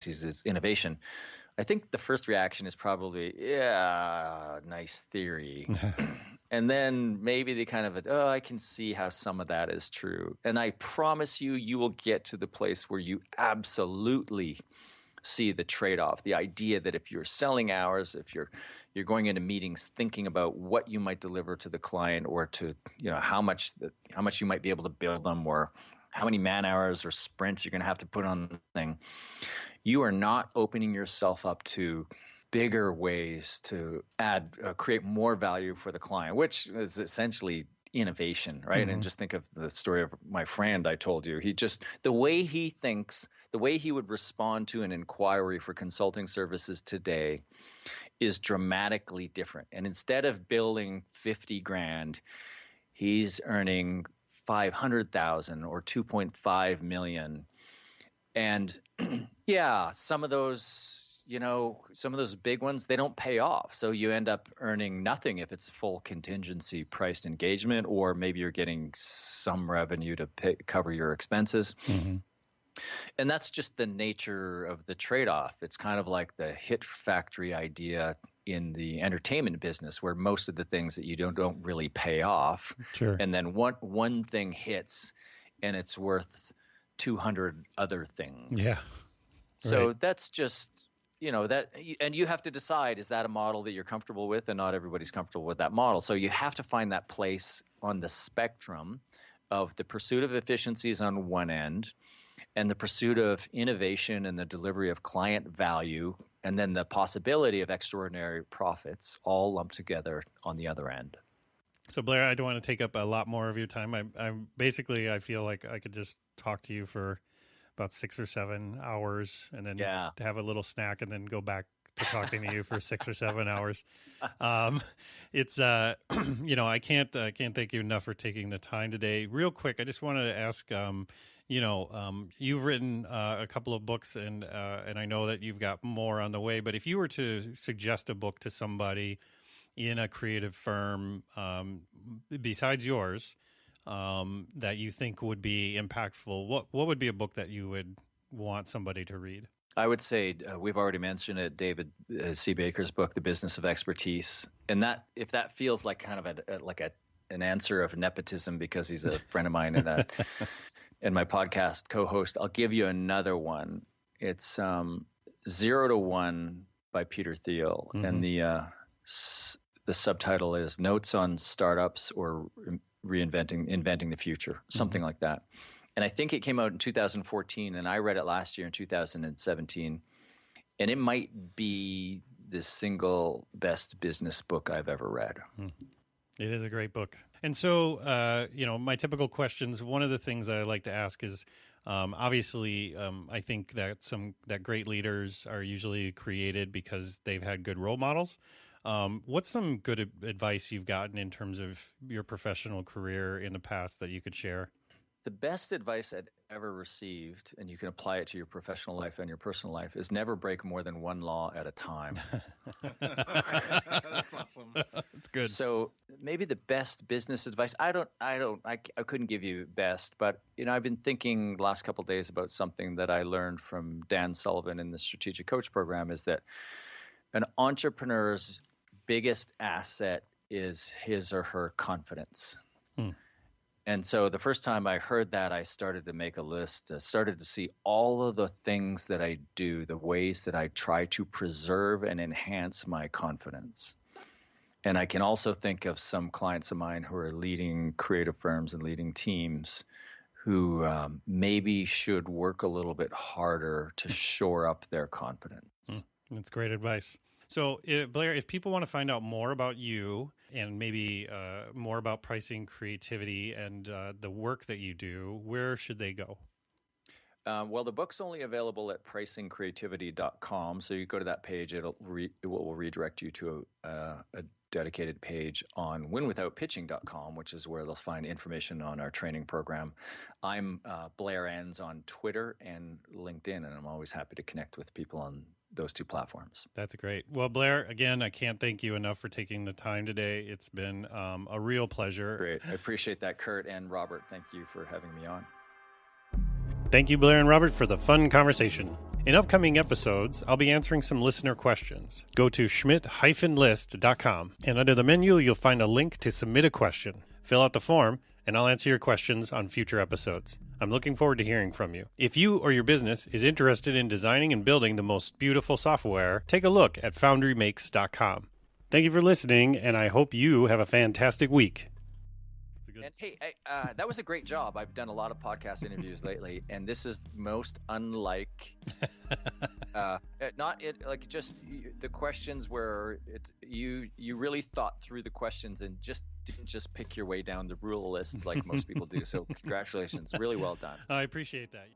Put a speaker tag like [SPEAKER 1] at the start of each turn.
[SPEAKER 1] efficiencies is innovation. I think the first reaction is probably, yeah, nice theory. And then maybe they kind of, oh, I can see how some of that is true. And I promise you, you will get to the place where you absolutely see the trade-off, the idea that if you're selling hours, if you're going into meetings thinking about what you might deliver to the client, or to, how much you might be able to bill them, or how many man hours or sprints you're going to have to put on the thing, you are not opening yourself up to bigger ways to create more value for the client, which is essentially innovation, right? Mm-hmm. And just think of the story of my friend I told you. The way he thinks, the way he would respond to an inquiry for consulting services today is dramatically different. And instead of billing 50 grand, he's earning 500,000 or 2.5 million. And yeah, some of those big ones, they don't pay off. So you end up earning nothing if it's full contingency priced engagement, or maybe you're getting some revenue to cover your expenses. Mm-hmm. And that's just the nature of the trade-off. It's kind of like the hit factory idea in the entertainment business, where most of the things that you don't really pay off. Sure. And then one thing hits and it's worth 200 other things.
[SPEAKER 2] Yeah.
[SPEAKER 1] So that's just, and you have to decide, is that a model that you're comfortable with? And not everybody's comfortable with that model. So you have to find that place on the spectrum of the pursuit of efficiencies on one end, and the pursuit of innovation and the delivery of client value, and then the possibility of extraordinary profits, all lumped together on the other end.
[SPEAKER 2] So Blair, I don't want to take up a lot more of your time. I feel like I could just talk to you for about 6 or 7 hours, and then have a little snack, and then go back to talking to you for 6 or 7 hours. It's I can't thank you enough for taking the time today. Real quick, I just wanted to ask, you've written a couple of books, and I know that you've got more on the way. But if you were to suggest a book to somebody in a creative firm besides yours, that you think would be impactful, what would be a book that you would want somebody to read?
[SPEAKER 1] I would say we've already mentioned it, David C. Baker's book, The Business of Expertise. And that, if that feels like kind of an answer of nepotism because he's a friend of mine and my podcast co-host, I'll give you another one. It's 0 to 1 by Peter Thiel. Mm-hmm. And the subtitle is Notes on Startups or Inventing the Future, something like that. And I think it came out in 2014, and I read it last year in 2017. And it might be the single best business book I've ever read.
[SPEAKER 2] It is a great book. And so, my typical questions, one of the things I like to ask is, obviously, I think that great leaders are usually created because they've had good role models. What's some good advice you've gotten in terms of your professional career in the past that you could share?
[SPEAKER 1] The best advice I'd ever received, and you can apply it to your professional life and your personal life, is never break more than one law at a time.
[SPEAKER 3] That's awesome.
[SPEAKER 2] That's good.
[SPEAKER 1] So maybe the best business advice, I couldn't give you best, but I've been thinking the last couple of days about something that I learned from Dan Sullivan in the Strategic Coach program, is that an entrepreneur's biggest asset is his or her confidence. And so the first time I heard that, I started to make a list, started to see all of the things that I do, the ways that I try to preserve and enhance my confidence. And I can also think of some clients of mine who are leading creative firms and leading teams who maybe should work a little bit harder to shore up their confidence.
[SPEAKER 2] That's great advice. So, Blair, if people want to find out more about you and maybe more about pricing creativity and the work that you do, where should they go?
[SPEAKER 1] Well, the book's only available at pricingcreativity.com. So you go to that page, it will redirect you to a dedicated page on winwithoutpitching.com, which is where they'll find information on our training program. I'm Blair Enns on Twitter and LinkedIn, and I'm always happy to connect with people on those two platforms.
[SPEAKER 2] That's great. Well, Blair, again, I can't thank you enough for taking the time today. It's been a real pleasure.
[SPEAKER 1] Great. I appreciate that, Kurt and Robert. Thank you for having me on.
[SPEAKER 2] Thank you, Blair and Robert, for the fun conversation. In upcoming episodes, I'll be answering some listener questions. Go to schmidt-list.com, and under the menu, you'll find a link to submit a question. Fill out the form, and I'll answer your questions on future episodes. I'm looking forward to hearing from you. If you or your business is interested in designing and building the most beautiful software, take a look at foundrymakes.com. Thank you for listening, and I hope you have a fantastic week.
[SPEAKER 1] And hey, that was a great job. I've done a lot of podcast interviews lately, and this is most unlike, the questions where you really thought through the questions and just didn't just pick your way down the rule list like most people do. So congratulations, really well done.
[SPEAKER 2] I appreciate that.